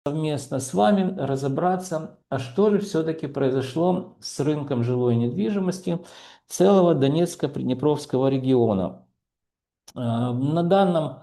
совместно с вами разобраться, а что же все-таки произошло с рынком жилой недвижимости целого Донецко-Приднепровского региона. На данном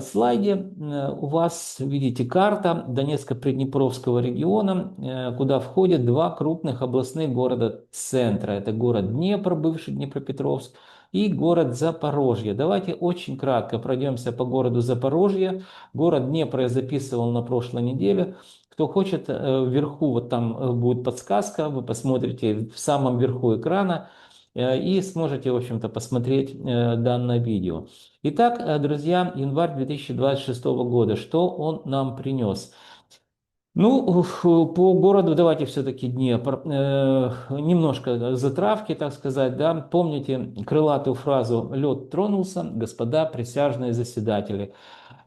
слайде у вас видите карта Донецко-Приднепровского региона, куда входят два крупных областных города-центра. Это город Днепр, бывший Днепропетровск, и город Запорожье. Давайте очень кратко пройдемся по городу Запорожье. Город Днепр я записывал на прошлой неделе. Кто хочет, вверху вот там будет подсказка, вы посмотрите в самом верху экрана и сможете, в общем-то, посмотреть данное видео. Итак, друзья, январь 2026 года, что он нам принес? Ну, по городу давайте все-таки Днепр. Немножко затравки, так сказать, да. Помните крылатую фразу «Лед тронулся, господа присяжные заседатели».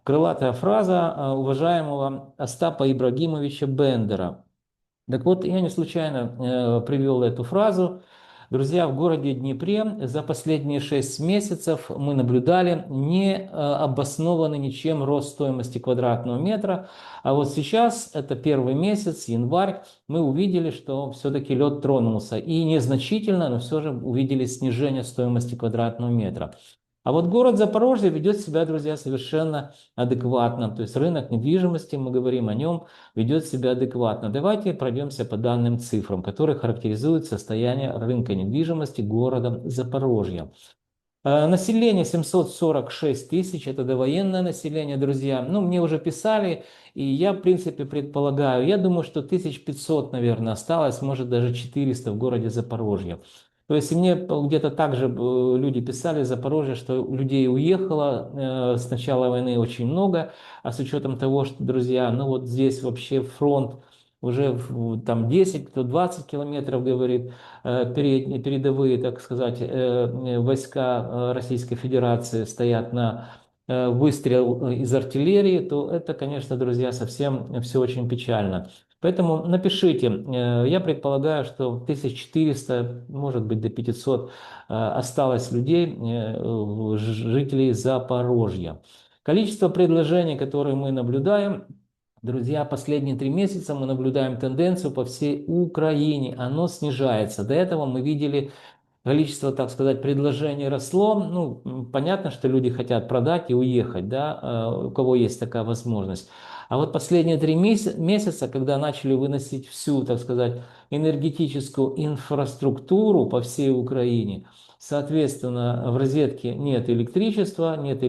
Крылатая фраза уважаемого Остапа Ибрагимовича Бендера. Так вот, я не случайно привел эту фразу. Друзья, в городе Днепре за последние 6 месяцев мы наблюдали не обоснованный ничем рост стоимости квадратного метра. А вот сейчас, это первый месяц, январь, мы увидели, что все-таки лед тронулся. И незначительно, но все же увидели снижение стоимости квадратного метра. А вот город Запорожье ведет себя, друзья, совершенно адекватно. То есть рынок недвижимости, мы говорим о нем, ведет себя адекватно. Давайте пройдемся по данным цифрам, которые характеризуют состояние рынка недвижимости города Запорожья. Население 746 тысяч, это довоенное население, друзья. Ну, мне уже писали, и я, в принципе, предполагаю, я думаю, что 1500, наверное, осталось, может, даже 400 в городе Запорожье. То есть мне где-то также люди писали из Запорожья, что людей уехало с начала войны очень много, а с учетом того, что, друзья, ну вот здесь вообще фронт уже там 10-20 километров, говорит, передовые, так сказать, войска Российской Федерации стоят на выстрел из артиллерии, то это, конечно, друзья, совсем все очень печально. Поэтому напишите, я предполагаю, что 1400, может быть, до 500 осталось людей, жителей Запорожья. Количество предложений, которые мы наблюдаем, друзья, последние 3 месяца мы наблюдаем тенденцию по всей Украине. Оно снижается. До этого мы видели количество, так сказать, предложений росло. Ну, понятно, что люди хотят продать и уехать, да, у кого есть такая возможность. А вот последние 3 месяца, когда начали выносить всю, так сказать, энергетическую инфраструктуру по всей Украине, соответственно, в розетке нет электричества, нет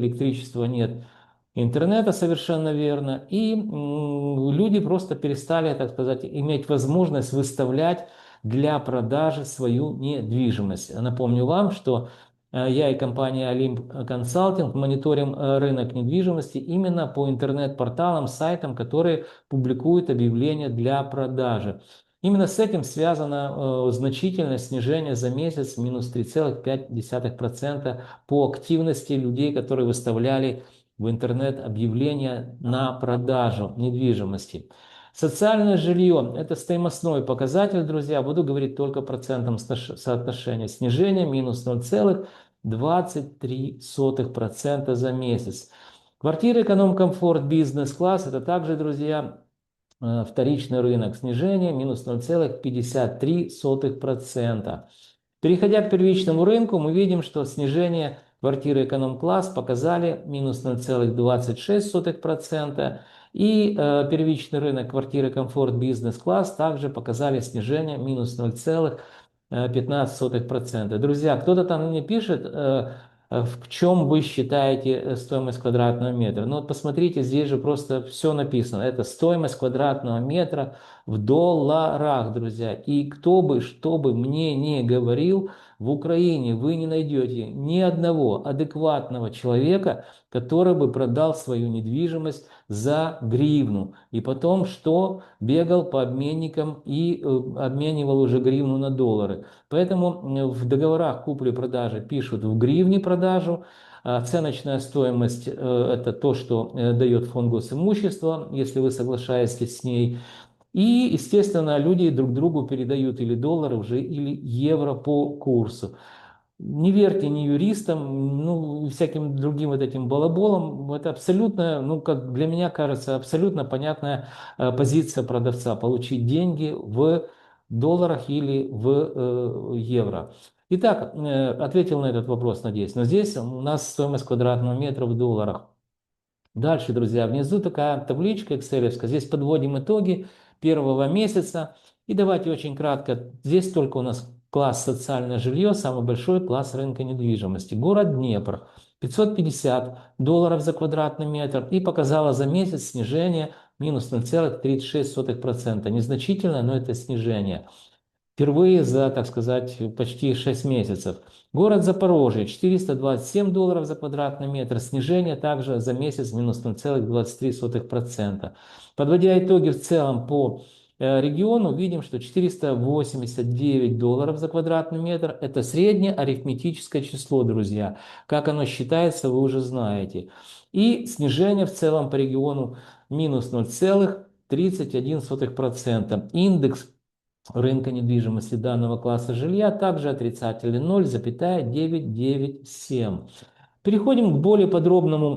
интернета, совершенно верно, и люди просто перестали, так сказать, иметь возможность выставлять для продажи свою недвижимость. Напомню вам, что я и компания Olymp Consulting мониторим рынок недвижимости именно по интернет-порталам, сайтам, которые публикуют объявления для продажи. Именно с этим связано значительное снижение за месяц, минус 3,5% по активности людей, которые выставляли в интернет объявления на продажу недвижимости. Социальное жилье – это стоимостной показатель, друзья. Буду говорить только процентом соотношения. Снижение минус 0,23% за месяц. Квартиры эконом-комфорт, бизнес-класс – это также, друзья, вторичный рынок. Снижение минус 0,53%. Переходя к первичному рынку, мы видим, что снижение квартиры эконом-класс показали минус 0,26%, и первичный рынок квартиры комфорт бизнес-класс также показали снижение минус 0,15%. Друзья, кто-то там мне пишет, в чем вы считаете стоимость квадратного метра. Ну вот посмотрите, здесь же просто все написано. Это стоимость квадратного метра в долларах, друзья. И кто бы, что бы мне не говорил, в Украине вы не найдете ни одного адекватного человека, который бы продал свою недвижимость за гривну. И потом что? Бегал по обменникам и обменивал уже гривну на доллары. Поэтому в договорах купли-продажи пишут в гривне продажу. Оценочная стоимость это то, что дает фонд госимущества, если вы соглашаетесь с ней. И, естественно, люди друг другу передают или доллары уже, или евро по курсу. Не верьте ни юристам, ну, и всяким другим вот этим балаболам. Это абсолютно, ну, как для меня кажется, абсолютно понятная позиция продавца. Получить деньги в долларах или в евро. Итак, ответил на этот вопрос, надеюсь. Но здесь у нас стоимость квадратного метра в долларах. Дальше, друзья, внизу такая табличка экселевская. Здесь подводим итоги первого месяца. И давайте очень кратко. Здесь только у нас класс социальное жилье, самый большой класс рынка недвижимости. Город Днепр. $550 за квадратный метр. И показала за месяц снижение минус 0,36%. Незначительное, но это снижение. Впервые за, так сказать, почти 6 месяцев. Город Запорожье, $427 за квадратный метр, снижение также за месяц минус 0,23%. Подводя итоги в целом по региону, видим, что $489 за квадратный метр – это среднее арифметическое число, друзья. Как оно считается, вы уже знаете. И снижение в целом по региону минус 0,31%. Индекс рынка недвижимости данного класса жилья также отрицательный 0,997. Переходим к более подробному